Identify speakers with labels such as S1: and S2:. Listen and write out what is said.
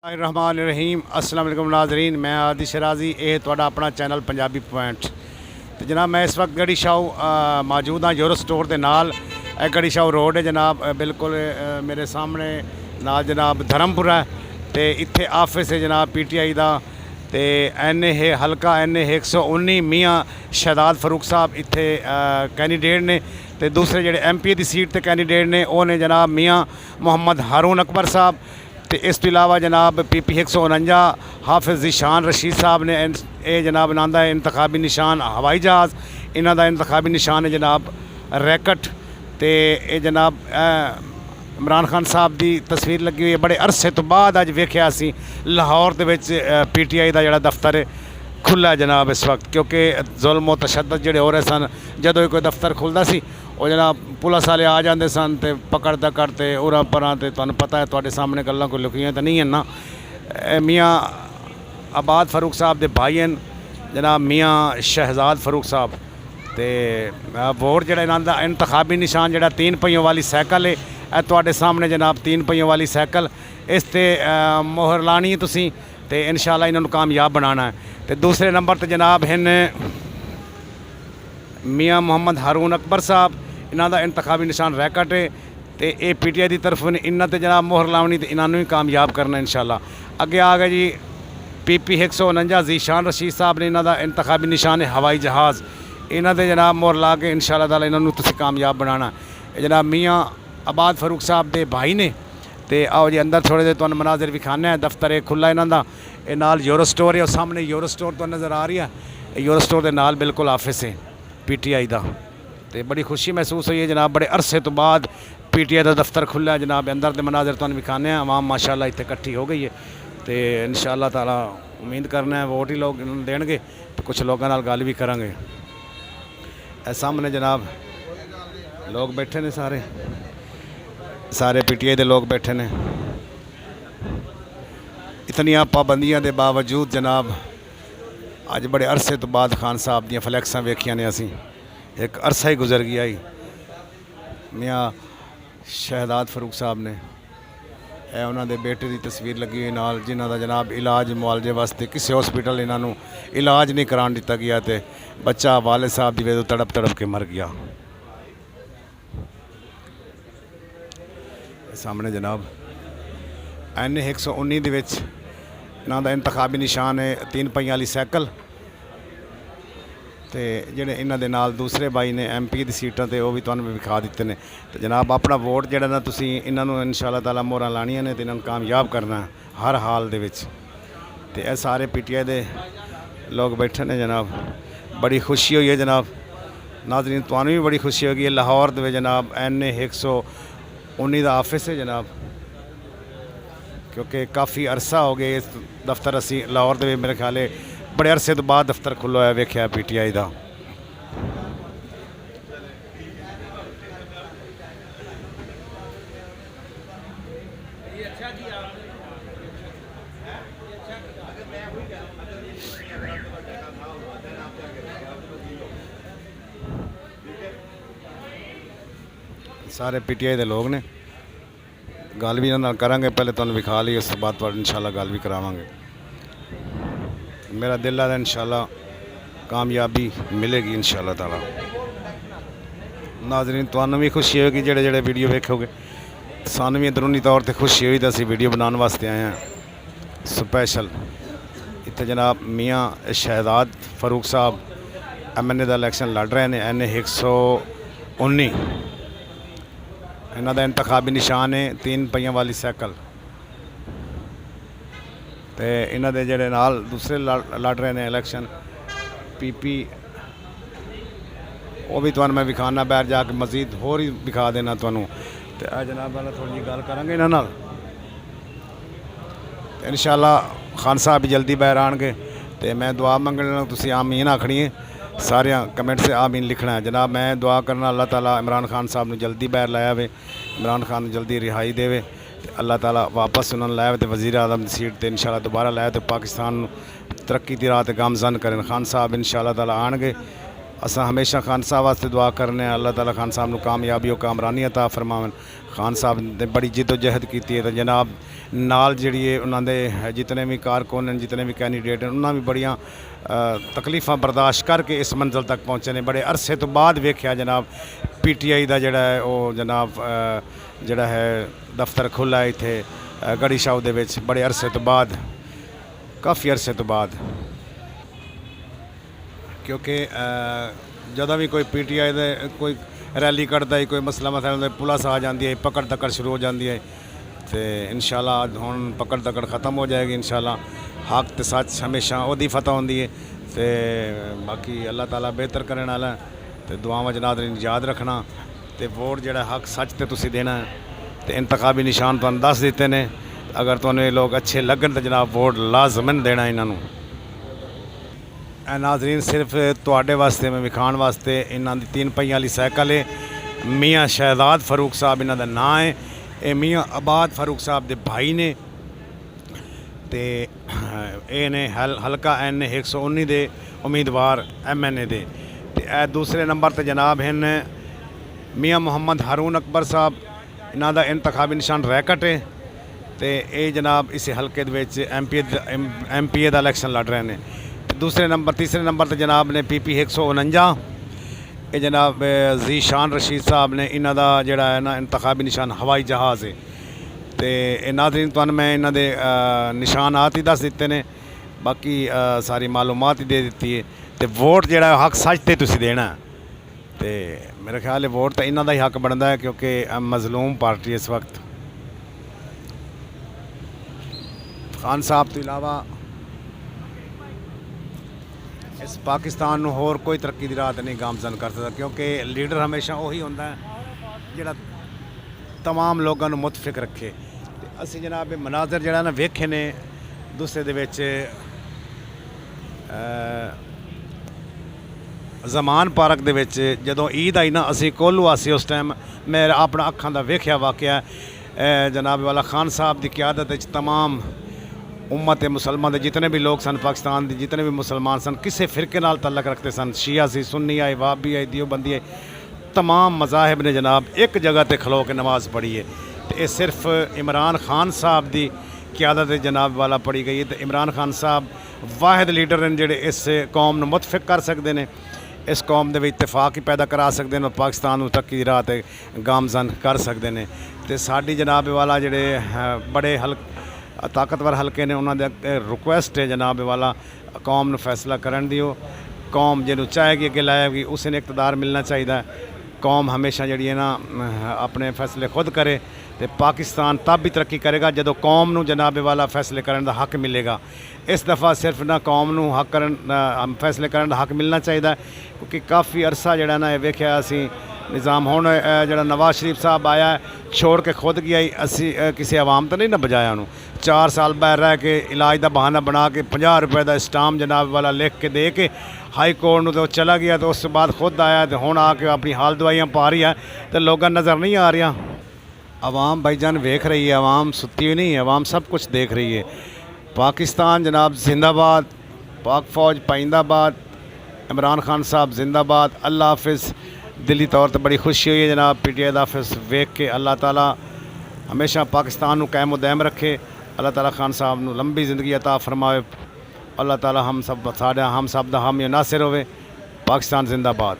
S1: रहमान अस्सलाम वालेकुम नाजरीन, मैं आदि शराजी, ये तुहाडा अपना चैनल पंजाबी पॉइंट। तो जनाब मैं इस वक्त गढ़ी शाह मौजूद हाँ यूरो स्टोर के नाल। गढ़ी शाह रोड है जनाब, बिल्कुल मेरे सामने नाल जनाब धर्मपुरा है। तो इत्थे ऑफिस है जनाब PTI का। तो NA हल्का NA 119 मियाँ शहजाद फरूक साहब इत्थे कैंडीडेट ने। तो दूसरे ਜਿਹੜੇ MP की सीट पर कैंडीडेट ने वो ने जनाब मियाँ मोहम्मद हारून अकबर साहब। तो इस तो इलावा जनाब PP 149 हाफिज़ ज़ीशान रशीद साहब ने ये जनाब इन्हों का इंतखाबी निशान हवाई जहाज़, इन्हों का इंतखाबी निशान है जनाब रैकट। तो ये जनाब इमरान खान साहब की तस्वीर लगी हुई है। बड़े अरसे तो बाद अज वेख्या असी लाहौर के PTI का जोड़ा दफ्तर है खुला जनाब इस वक्त, क्योंकि जुल्म व तशद्दद जोड़े हो रहे सन। जदों कोई दफ्तर खुलता सी वो जनाब पुलिस वाले आ जाते सन तो पकड़ करते उरा परा। तो तुहानूं पता है तुहाडे सामने गल्लां कोई लुकियां तो नहीं है ना। मियाँ आबाद फारूक साहब के भाई हैं जनाब मियाँ शहजाद फारूक साहब। तो वोट जोड़ा इन्हों का इंतखाबी निशान जोड़ा 3 पहियों वाली साइकिल है तुहाडे सामने जनाब 3 पहियों वाली साइकिल। इस पर मोहर लानी है तुसीं तो इंशाअल्लाह इन्होंने कामयाब बनाना है। तो दूसरे नंबर पर जनाब हैं मियाँ मोहम्मद हारून अकबर साहब, इन्हों का इंतखाबी निशान रैकट है। तो ये PTI की तरफ इन्हों तो जनाब मोहर लावनी तो इन्होंने भी कामयाब करना इंशाअल्लाह। अगे आ गए जी PP 149 ज़ीशान रशीद साहब ने, इन्हों का इंतखाबी निशान है हवाई जहाज़। इन्हों से जनाब मोहर ला के इंशाअल्लाह ताला इन्होंने तुसीं कामयाब बनाना। जनाब मियाँ आबाद फारूक साहब के भाई ने। तो आओ जी अंदर थोड़े देर तुहानूं मनाजिर विखाने हैं। दफ्तर है खुला इन्हों का। ये नाल यूरो स्टोर है, और सामने यूरो स्टोर तो नज़र आ रही है। यूरो स्टोर के नाल बिल्कुल ऑफिस है PTI का। तो बड़ी खुशी महसूस हुई है जनाब, बड़े अरसे तो बाद PTI का दफ्तर खुला है जनाब। अंदर के मनाजिर तुहानूं विखाने हैं। आवाम माशाअल्लाह इत्थे इकट्ठी हो गई है। तो इंशाअल्लाह ताला उम्मीद करना है वोट ही लोग इन्होंने देंगे तो कुछ लोगों नाल गल भी करांगे। सामने जनाब लोग बैठे ने, सारे PTI के लोग बैठे ने। इतनिया पाबंदियां के बावजूद जनाब अज बड़े अरसे तो बाद खान साहब दी फ्लैक्सां वेखियां ने असीं। एक अरसा ही गुजर गया ही। मियाँ शहजाद फरूक साहब ने यह उन्होंने बेटे की तस्वीर लगी हुई नाल, जिन्हों का जनाब इलाज मुआलजे वास्ते किसी हॉस्पिटल इन्हों इलाज नहीं करान दिता गया। तो बच्चा वालिद साहब की वजह तड़प तड़प के मर गया। सामने जनाब NA 119 के इन्हों का इंतखाबी निशान है 3 पहियों वाली साइकिल। तो जोड़े इन्हों के नाल दूसरे भाई ने MP की सीटां तो वह भी तुहानूं विखा दिते हैं। तो जनाब अपना वोट जोड़ा ना तुसीं इन्हों इंशाअल्लाह ताला मोहरां लाणियां ने तो इन्होंने कामयाब करना हर हाल दे विच। तो यह सारे PTI के लोग बैठे ने जनाब। बड़ी खुशी हुई है जनाब। नाज़रीन तुहानूं भी बड़ी खुशी होगी। लाहौर दे जनाब NA 119 का ऑफिस है जनाब, क्योंकि काफ़ी अरसा हो गए इस दफ्तर असी लाहौर के मेरे ख्याल है बड़े अरसे तो बाद दफ्तर खुला है वेख्या PTI का। सारे PTI के लोग ने। गल भी इन्होंने करांगे, पहले तुहानूं विखा ली, उस बाद इंशाअल्लाह गल भी करावांगे। मेरा दिल है इंशाअल्लाह कामयाबी मिलेगी इंशाअल्लाह ताला। नाज़रीन तुहानूं भी खुशी होगी जेड़े जेड़े वीडियो वेखोगे, सानूं भी अंदरूनी तौर पर खुशी हुई तो असीं वीडियो बनाने वास्ते आए हैं स्पैशल। इत्थे जनाब मियाँ शहजाद फरूक साहब MNA का इलैक्शन लड़ रहे हैं NA 119। इन्हों का इंतखाबी निशान है 3 पहियों वाली साइकिल। तो इन्हों के जोड़े नाल दूसरे लड़ रहे हैं इलैक्शन PP, वो भी तुहानूं मैं विखाना बाहर जाके मजीद होर ही विखा देना तुहानूं। तो जनाब वाला थोड़ी जी गल करांगे इन्हां नाल। इंशाअल्लाह खान साहब भी जल्दी बाहर आएंगे। तो मैं दुआ मंगना, तुसीं आमीन आखनी है, सारे कमेंट से आमीन लिखना है जनाब। मैं दुआ करना अल्लाह ताला इमरान खान साहब ने जल्दी बाहर लाया वे, इमरान खान जल्दी रिहाई देवे। अल्लाह ताला वापस उन्होंने लाया तो वज़ीर आज़म की सीट पर इंशाअल्लाह दोबारा लाया तो पाकिस्तान तरक्की की राह गामजन करें। खान साहब इंशाअल्लाह ताला आएंगे। असा हमेशा खान साहब वास्ते दुआ करने, अल्लाह ताला खान साहब को कामयाबी और कामरानी अता फरमावन। ਖਾਨ ਸਾਹਿਬ ਨੇ ਬੜੀ ਜਿੱਦੋ-ਜਹਿਦ ਕੀਤੀ ਹੈ। ਤੇ ਜਨਾਬ ਨਾਲ ਜਿਹੜੀ ਹੈ ਉਹਨਾਂ ਦੇ ਜਿਤਨੇ ਵੀ ਕਾਰਕੁਨ ਨੇ, ਜਿਤਨੇ ਵੀ ਕੈਂਡੀਡੇਟ ਨੇ, ਉਹਨਾਂ ਵੀ ਬੜੀਆਂ ਤਕਲੀਫਾਂ ਬਰਦਾਸ਼ਤ ਕਰਕੇ ਇਸ ਮੰਜ਼ਿਲ ਤੱਕ ਪਹੁੰਚੇ ਨੇ। ਬੜੇ ਅਰਸੇ ਤੋਂ ਬਾਅਦ ਵੇਖਿਆ ਜਨਾਬ PTI ਦਾ ਜਿਹੜਾ ਹੈ ਉਹ ਜਨਾਬ ਜਿਹੜਾ ਹੈ ਦਫ਼ਤਰ ਖੁੱਲ੍ਹਾ ਇੱਥੇ ਗੜੀ ਸ਼ਾਹ ਦੇ ਵਿੱਚ ਬੜੇ ਅਰਸੇ ਤੋਂ ਬਾਅਦ, ਕਾਫੀ ਅਰਸੇ ਤੋਂ ਬਾਅਦ। ਕਿਉਂਕਿ ਜਦੋਂ ਵੀ ਕੋਈ PTI ਦੇ ਕੋਈ ਰੈਲੀ ਕੱਢਦਾ ਹੈ, ਕੋਈ ਮਸਲਾ ਮਸਲਾ ਪੁਲਿਸ ਆ ਜਾਂਦੀ ਹੈ, ਪਕੜ ਦਕੜ ਸ਼ੁਰੂ ਹੋ ਜਾਂਦੀ ਹੈ। ਤੇ ਇਨਸ਼ਾਅੱਲਾ ਹੁਣ ਪਕੜ ਦਕੜ ਖਤਮ ਹੋ ਜਾਏਗੀ ਇਨਸ਼ਾਅੱਲਾ। ਹੱਕ ਤੇ ਸੱਚ ਹਮੇਸ਼ਾ ਉਹਦੀ ਫਤਹ ਹੁੰਦੀ ਹੈ। ਤੇ ਬਾਕੀ ਅੱਲਾਹ ਤਾਲਾ ਬਿਹਤਰ ਕਰਨ ਵਾਲਾ। ਤੇ ਦੁਆਵਾਂ ਨਾਜ਼ਰੀਨ ਯਾਦ ਰੱਖਣਾ। ਤੇ ਵੋਟ ਜਿਹੜਾ ਹੱਕ ਸੱਚ ਤੇ ਤੁਸੀਂ ਦੇਣਾ ਹੈ। ਤੇ ਇੰਤਖਾਬੀ ਨਿਸ਼ਾਨ ਤੁਹਾਨੂੰ ਦੱਸ ਦਿੱਤੇ ਨੇ। ਅਗਰ ਤੁਹਾਨੂੰ ਇਹ ਲੋਕ ਅੱਛੇ ਲੱਗਣ ਤਾਂ ਜਨਾਬ ਵੋਟ ਲਾਜ਼ਮਨ ਦੇਣਾ ਇਹਨਾਂ ਨੂੰ। ਨਾਜ਼ਰੀਨ ਸਿਰਫ ਤੁਹਾਡੇ ਵਾਸਤੇ ਮੈਂ ਵਿਖਾਉਣ ਵਾਸਤੇ ਇਹਨਾਂ ਦੀ 3 ਪਹੀਆਂ ਵਾਲੀ ਸਾਈਕਲ ਹੈ। ਮੀਆਂ ਸ਼ਹਿਜ਼ਾਦ ਫਾਰੂਕ ਸਾਹਿਬ ਇਹਨਾਂ ਦਾ ਨਾਂ ਹੈ। ਇਹ ਮੀਆਂ ਆਬਾਦ ਫਾਰੂਕ ਸਾਹਿਬ ਦੇ ਭਾਈ ਨੇ। ਤੇ ਇਹ ਨੇ ਹਲਕਾ N 119 ਦੇ ਉਮੀਦਵਾਰ MNA ਦੇ। ਤੇ ਇਹ ਦੂਸਰੇ ਨੰਬਰ ਤੇ ਜਨਾਬ ਹਨ ਮੀਆਂ ਮੁਹੰਮਦ ਹਾरून ਅਕਬਰ ਸਾਹਿਬ। ਇਹਨਾਂ ਦਾ ਇੰਤਖਾਬੀ ਨਿਸ਼ਾਨ ਰੈਕਟ ਹੈ। ਤੇ ਇਹ ਜਨਾਬ ਇਸ ਹਲਕੇ ਦੇ ਵਿੱਚ MPA ਦਾ ਇਲੈਕਸ਼ਨ ਲੜ ਰਹੇ ਨੇ। दूसरे नंबर तीसरे नंबर तो जनाब ने PP 149 ये जनाब ज़ीशान रशीद साहब ने इन्हों का जोड़ा है ना इंतखाबी निशान हवाई जहाज़ है। तो नाज़रीन तुहानू मैं इन्हों के निशानात ही दस दिते ने। बाकी सारी मालूमात ही दे दी है। तो वोट जोड़ा हक सच ते तुसीं देना है। तो मेरा ख्याल है वोट तो इन्हों का ही हक बनता है क्योंकि मजलूम पार्टी इस वक्त। खान साहब तो इलावा इस पाकिस्तान ਨੂੰ ਹੋਰ ਕੋਈ ਤਰੱਕੀ ਦੀ ਰਾਹ ਨਹੀਂ ਗਾਮਜ਼ਨ ਕਰ ਸਕਦਾ ਕਿਉਂਕਿ ਲੀਡਰ ਹਮੇਸ਼ਾ ਉਹੀ ਹੁੰਦਾ ਜਿਹੜਾ तमाम ਲੋਕਾਂ ਨੂੰ ਮੁਤਫਿਕ ਰੱਖੇ। ਤੇ ਅਸੀਂ ਜਨਾਬ ਇਹ ਮਨਾਜ਼ਰ ਜਿਹੜਾ ਨਾ ਵੇਖੇ ਨੇ ਦੂਸਰੇ ਦੇ ਵਿੱਚ ਜ਼ਮਾਨ ਪਾਰਕ ਦੇ ਵਿੱਚ ਜਦੋਂ ਈਦ ਆਈ ਨਾ ਅਸੀਂ ਕੋਲੂ ਆਸੀ ਉਸ ਟਾਈਮ ਮੈਂ ਆਪਣਾ ਅੱਖਾਂ ਦਾ ਵੇਖਿਆ ਵਾਕਿਆ जनाब वाला खान साहब की क्यादत तमाम उम्मत मुसलमान जितने भी लोग सन पाकिस्तान के जितने भी मुसलमान सन किसी फिरके नाल तल्लक रखते सन शिया सी सुन्नी आए वाबी आए दियोबंदी आए तमाम मज़ाहिब ने जनाब एक जगह पर खलो के नमाज़ पढ़ी है। तो ये सिर्फ इमरान खान साहब की क्यादत जनाब वाला पढ़ी गई है। तो इमरान खान साहब वाहिद लीडर हैं जोड़े इस कौम को मुतफिक कर सकते हैं, इस कौम के इतफाक ही पैदा करा सकते हैं और पाकिस्तान तरक्की की राह पर गामजन कर सकते हैं। तो साड़ी जनाब वाला जोड़े बड़े ताकतवर हल्के ने उन्होंने रिक्वेस्ट है जनाब वाला कौम को फैसला करन दियो। कौम जिन्हों चाहेगी अगे लाएगी उसे इकतदार मिलना चाहिए। कौम हमेशा जी है ना अपने फैसले खुद करे तो पाकिस्तान तब भी तरक्की करेगा जदों कौम नूं जनाब वाला फैसले करने का हक मिलेगा। इस दफ़ा सिर्फ ना कौम नूं हक करन फैसले करने का हक मिलना चाहिए क्योंकि काफ़ी अरसा जड़ा ना वेख्या असी निज़ाम हुण जड़ा नवाज शरीफ साहब आया छोड़ के खुद गया असी किसी आवाम तो नहीं ना बजाया उन्होंने 4 साल बाहर रह के इलाज का बहाना बना के 50 रुपए का स्टाम जनाब वाला लिख के दे के हाई कोर्ट में तो चला गया। तो उस बाद खुद आया तो हुण आके अपनी हाल दवाइयाँ पा रही है तो लोगों नज़र नहीं आ रहा। आवाम भाईजान वेख रही है, आवाम सुती हुई नहीं है, आवाम सब कुछ देख रही है। पाकिस्तान जनाब जिंदाबाद, पाक फ़ौज पाइंदाबाद, इमरान खान साहब जिंदाबाद। अल्लाह हाफिज़। दिली तौर पर बड़ी खुशी हुई है जनाब PTI का ऑफिस वेख के। अल्लाह ताला हमेशा पाकिस्तान को कायम दायम रखे। अल्लाह ताला खान साहब को लंबी ज़िंदगी अता फरमावे। अल्लाह ताला हम सब दा हम नासिर होवे। पाकिस्तान जिंदाबाद।